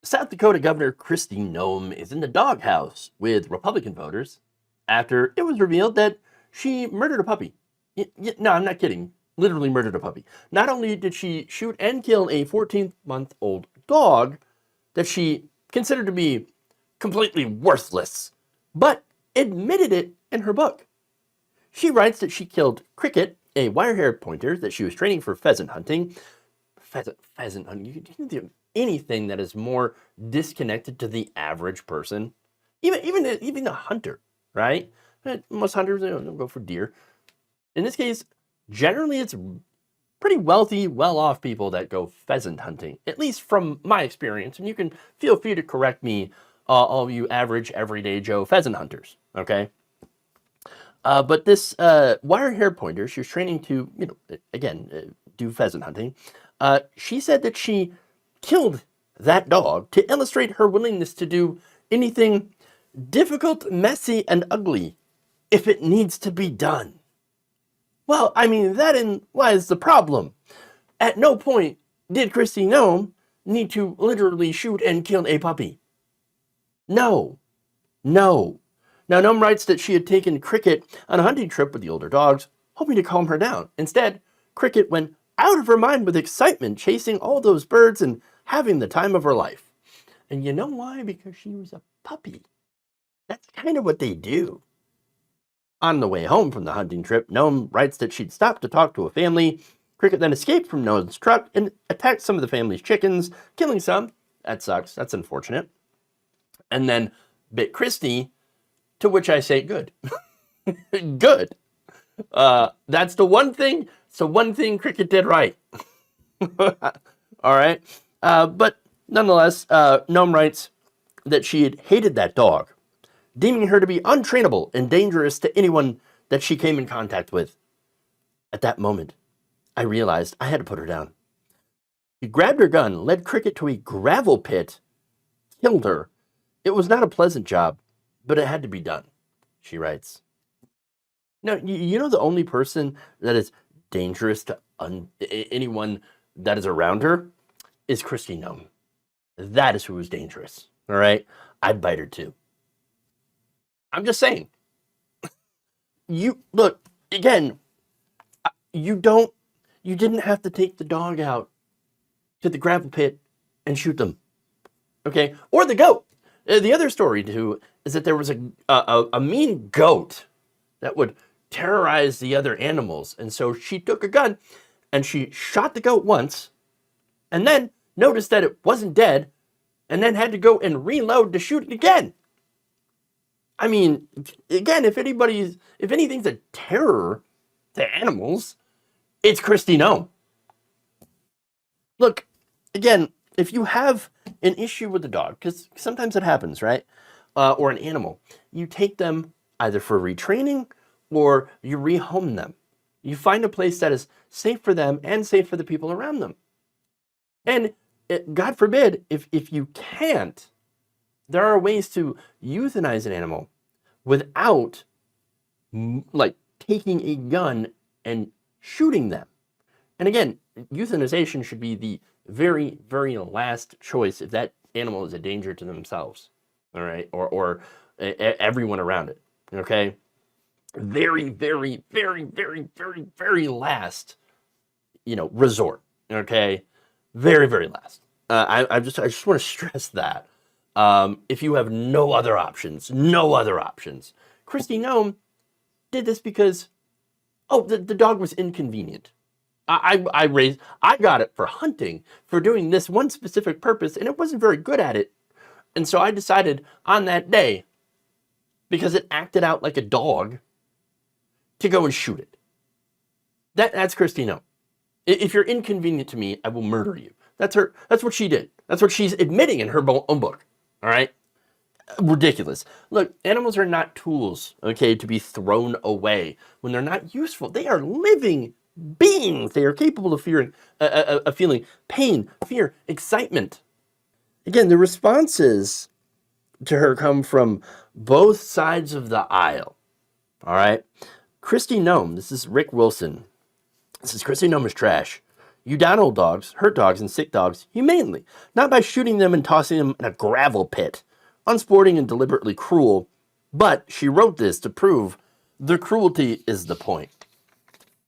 South Dakota Governor Kristi Noem is in the doghouse with Republican voters after it was revealed that she murdered a puppy. No, I'm not kidding. Literally murdered a puppy. Not only did she shoot and kill a 14-month-old dog that she considered to be completely worthless, but admitted it in her book. She writes that she killed Cricket, a wire-haired pointer that she was training for pheasant hunting. Pheasant hunting. You can do anything that is more disconnected to the average person, even a hunter, right? Most hunters don't go for deer. In this case, generally it's pretty wealthy, well-off people that go pheasant hunting, at least from my experience. And you can feel free to correct me, all you average, everyday Joe pheasant hunters, okay? But this wire-haired pointer, she was training to, do pheasant hunting. She said that she killed that dog to illustrate her willingness to do anything difficult, messy, and ugly if it needs to be done. Well, I mean, that lies the problem. At no point did Kristi Noem need to literally shoot and kill a puppy. No. Now, Noem writes that she had taken Cricket on a hunting trip with the older dogs, hoping to calm her down. Instead, Cricket went out of her mind with excitement, chasing all those birds and having the time of her life. And you know why? Because she was a puppy. That's kind of what they do. On the way home from the hunting trip, Noem writes that she'd stopped to talk to a family. Cricket then escaped from Noem's truck and attacked some of the family's chickens, killing some. That sucks. That's unfortunate. And then bit Kristi, to which I say, good. Good. That's the one thing. It's the one thing Cricket did right. All right. But nonetheless, Noem writes that she had hated that dog, deeming her to be untrainable and dangerous to anyone that she came in contact with. At that moment, I realized I had to put her down. She grabbed her gun, led Cricket to a gravel pit, killed her. It was not a pleasant job, but it had to be done, she writes. Now, you know the only person that is dangerous to anyone that is around her is Kristi Noem. That is who is dangerous, all right? I'd bite her too. I'm just saying. Look, again, you didn't have to take the dog out to the gravel pit and shoot them, okay? Or the goat. The other story, too, is that there was a mean goat that would terrorize the other animals. And so she took a gun and she shot the goat once and then noticed that it wasn't dead and then had to go and reload to shoot it again. I mean, again, if anything's a terror to animals, it's Kristi Noem. Look, again, if you have an issue with a dog, because sometimes it happens, right? Or an animal, you take them either for retraining or you rehome them. You find a place that is safe for them and safe for the people around them. And God forbid, if you can't, there are ways to euthanize an animal without like taking a gun and shooting them. And again, euthanization should be the very, very last choice if that animal is a danger to themselves, all right, or everyone around it, okay? Very, very, very, very, very, very last, resort, okay? Very, very last. I just want to stress that. If you have no other options. Kristi Noem did this because, the dog was inconvenient. I got it for hunting, for doing this one specific purpose, and it wasn't very good at it. And so I decided on that day, because it acted out like a dog, to go and shoot it. That's Kristi Noem. If you're inconvenient to me, I will murder you. That's what she did. That's what she's admitting in her own book. All right? Ridiculous. Look, animals are not tools, okay, to be thrown away when they're not useful. They are living beings. They are capable of feeling pain, fear, excitement. Again, the responses to her come from both sides of the aisle. All right? Kristi Noem, this is Rick Wilson. This is Kristi Noem is trash. Eudahnal dogs hurt dogs and sick dogs humanely, not by shooting them and tossing them in a gravel pit. Unsporting and deliberately cruel, but she wrote this to prove the cruelty is the point.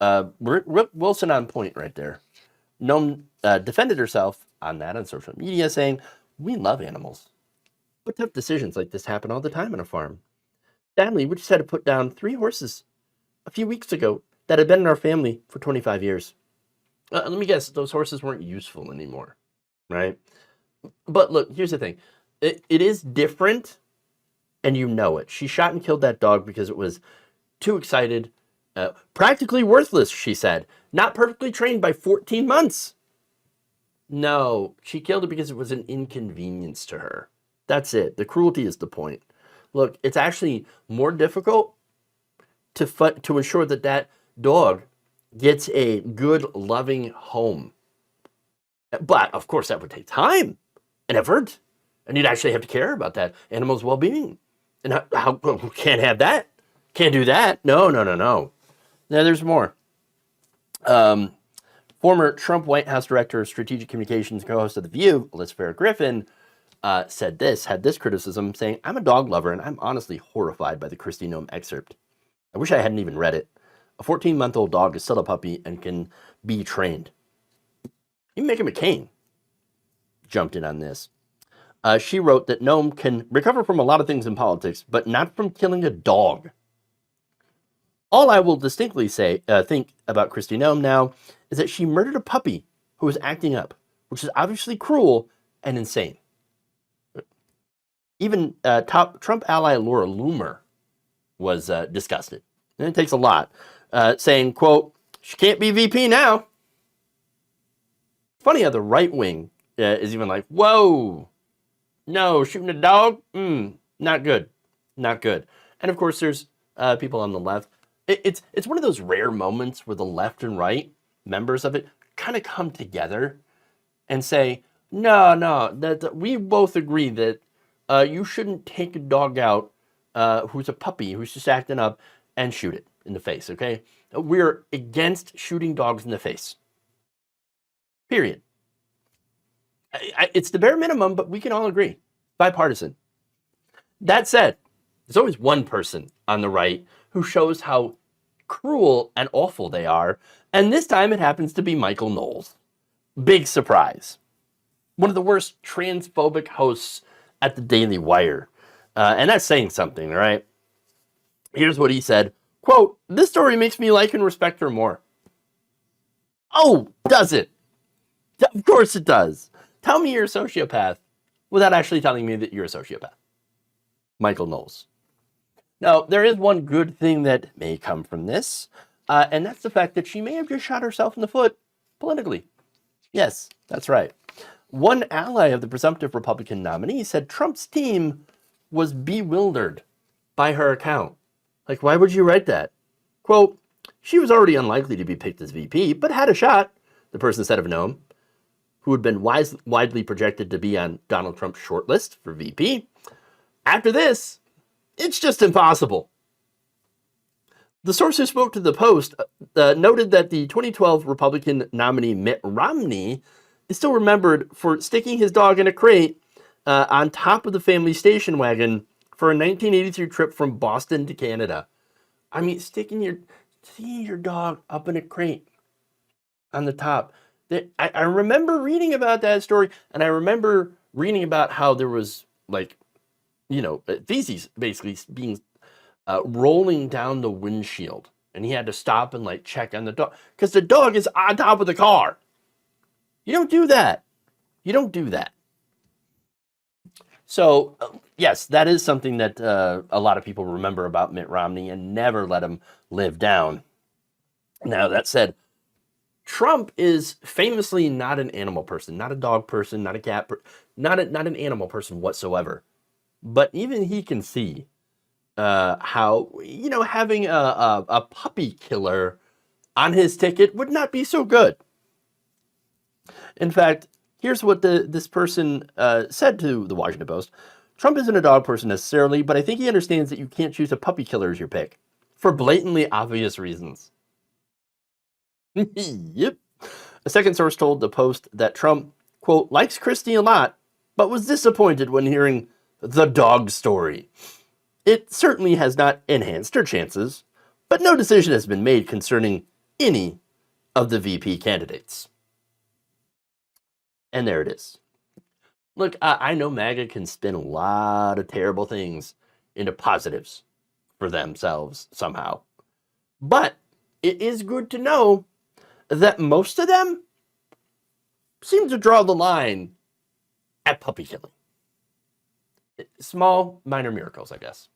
Rip Wilson on point right there. Noem defended herself on that on social media, saying, "We love animals, but tough decisions like this happen all the time on a farm. Sadly, we just had to put down 3 horses a few weeks ago that had been in our family for 25 years. Let me guess, those horses weren't useful anymore, right? But look, here's the thing. It is different, and you know it. She shot and killed that dog because it was too excited, practically worthless, she said. Not perfectly trained by 14 months. No, she killed it because it was an inconvenience to her. That's it. The cruelty is the point. Look, it's actually more difficult to ensure that that dog gets a good, loving home. But, of course, that would take time and effort. And you'd actually have to care about that animal's well-being. And how can't have that? Can't do that. No. Now, there's more. Former Trump White House Director of Strategic Communications, co-host of The View, Liz Griffin, had this criticism, saying, "I'm a dog lover, and I'm honestly horrified by the Kristi Noem excerpt. I wish I hadn't even read it. A 14-month-old dog is still a puppy and can be trained." Even Meghan McCain jumped in on this. She wrote that Noem can recover from a lot of things in politics, but not from killing a dog. All I will distinctly think about Kristi Noem now is that she murdered a puppy who was acting up, which is obviously cruel and insane. Even top Trump ally Laura Loomer was disgusted. And it takes a lot. Saying, quote, "She can't be VP now." Funny how the right wing is even like, whoa, no, shooting a dog? Not good. Not good. And of course, there's people on the left. It's one of those rare moments where the left and right members of it kind of come together and say, no, that we both agree that you shouldn't take a dog out who's a puppy, who's just acting up, and shoot it in the face, okay? We're against shooting dogs in the face. Period. It's the bare minimum, but we can all agree. Bipartisan. That said, there's always one person on the right who shows how cruel and awful they are, and this time it happens to be Michael Knowles. Big surprise. One of the worst transphobic hosts at the Daily Wire. And that's saying something, right? Here's what he said, quote, "This story makes me like and respect her more." Oh, does it? Of course it does. Tell me you're a sociopath without actually telling me that you're a sociopath. Michael Knowles. Now, there is one good thing that may come from this, and that's the fact that she may have just shot herself in the foot politically. Yes, that's right. One ally of the presumptive Republican nominee said Trump's team was bewildered by her account. Like, why would you write that? Quote, "She was already unlikely to be picked as VP, but had a shot," the person said of Noem, who had been widely projected to be on Donald Trump's shortlist for VP. "After this, it's just impossible." The source who spoke to the Post noted that the 2012 Republican nominee Mitt Romney is still remembered for sticking his dog in a crate on top of the family station wagon for a 1983 trip from Boston to Canada. I mean, sticking your dog up in a crate on the top. I remember reading about that story, and I remember reading about how there was, like, feces basically being rolling down the windshield, and he had to stop and like check on the dog because the dog is on top of the car. You don't do that. You don't do that. So yes, that is something that a lot of people remember about Mitt Romney and never let him live down. Now, that said, Trump is famously not an animal person, not a dog person, not a cat, not an animal person whatsoever. But even he can see how, having a puppy killer on his ticket would not be so good. In fact, here's what this person said to the Washington Post. "Trump isn't a dog person necessarily, but I think he understands that you can't choose a puppy killer as your pick for blatantly obvious reasons." Yep. A second source told the Post that Trump, quote, likes Kristi a lot, but was disappointed when hearing the dog story. It certainly has not enhanced her chances, but no decision has been made concerning any of the VP candidates. And there it is. Look, I know MAGA can spin a lot of terrible things into positives for themselves somehow. But it is good to know that most of them seem to draw the line at puppy killing. Small, minor miracles, I guess.